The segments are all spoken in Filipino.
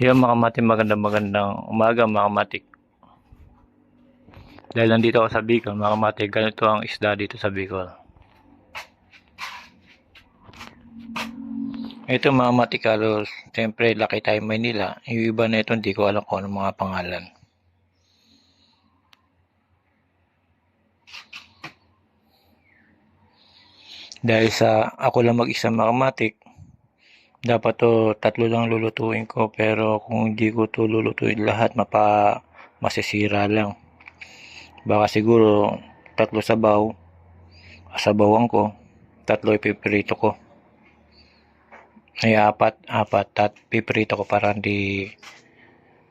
Yung mga kamatik, magandang umaga mga kamatik. Dahil nandito ako sa Bicol mga kamatik, ganito ang isda dito sa Bicol. Ito mga kamatik halos, siyempre laki tayo Maynila. Yung iba na ito hindi ko alam kung anong mga pangalan. Dahil sa ako lang mag-isa mga kamatik, dapat to tatlo lang lulutuin ko, pero kung hindi ko to lulutuin lahat masisira lang. Baka siguro tatlo sabawan ko, tatlo ipiprito ko. Ay apat at piprito ko para hindi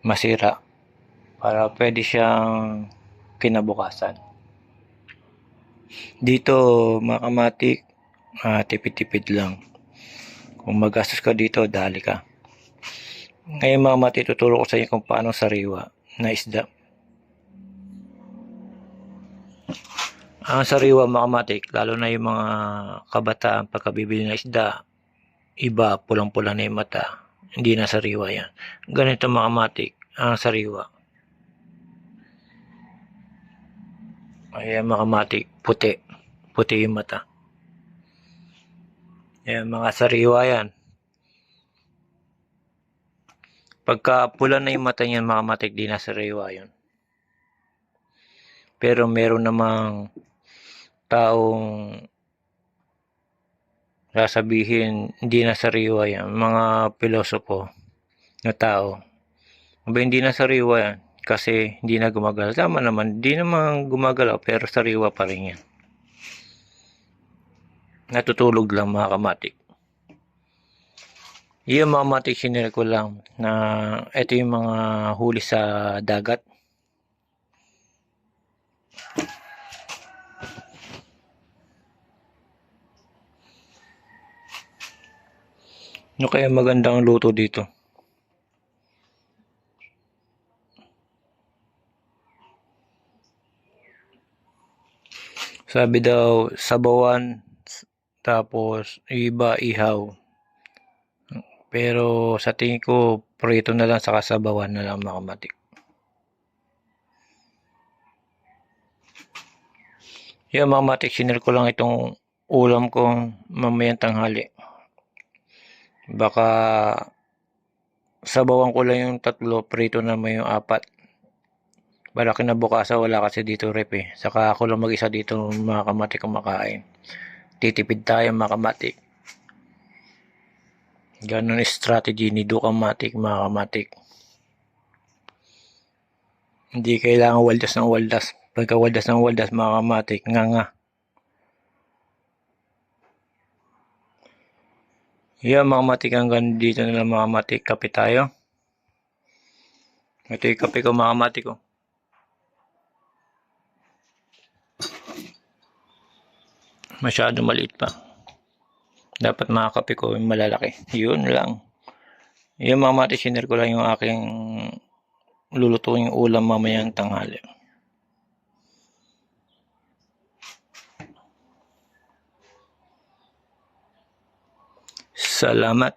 masira, para pwede siyang kinabukasan. Dito mga kamatik, tipid-tipid lang. Kung magastos ka dito, dali ka. Ngayon mga kamatik, tuturo ko sa inyo kung paano sariwa na isda. Ang sariwa mga kamatik, lalo na yung mga kabataan pagkabibili ng isda, iba pulang-pula na yung mata, hindi na sariwa yan. Ganito mga kamatik, ang sariwa. Ayan mga kamatik, puti yung mata. Ayan mga sariwa yan. Pagka pula na yung mata niyan mga kamatik, di na sariwa yun. Pero meron namang taong sasabihin hindi na sariwa yan, mga pilosopo na tao. Hindi na sariwa yan kasi hindi na gumagalaw. Tama naman, hindi naman gumagalaw pero sariwa pa rin yan. Natutulog lang mga kamatik. Yung mga kamatik, sinare ko lang na ito yung mga huli sa dagat. Ano kaya magandang luto dito? Sabi daw sabawan, tapos iba ihaw. Pero sa tingin ko prito na lang, saka sabawan na lang mga kamatik. Yan mga kamatik, sinare ko lang itong ulam kong mamayang tanghali. Baka sabawan ko lang yung tatlo, prito naman yung apat. Bala kinabukasan wala kasi dito rep eh. Saka ako lang mag-isa dito mga kamatik kumakain. Titipid tayo mga kamatik. Ganun strategy ni Dukamatik mga kamatik. Hindi kailangan waldas ng waldas. Pagka waldas ng waldas mga kamatik, nga. Yan mga kamatik, hanggang dito na lang mga kamatik. Kape tayo. Ito yung kape ko mga kamatik ko. Masyado maliit pa. Dapat mga kape ko yung malalaki. Yun lang. Yung mga kamatik, sinare ko lang yung aking lulutuin yung ulam mamayang tanghali. Salamat.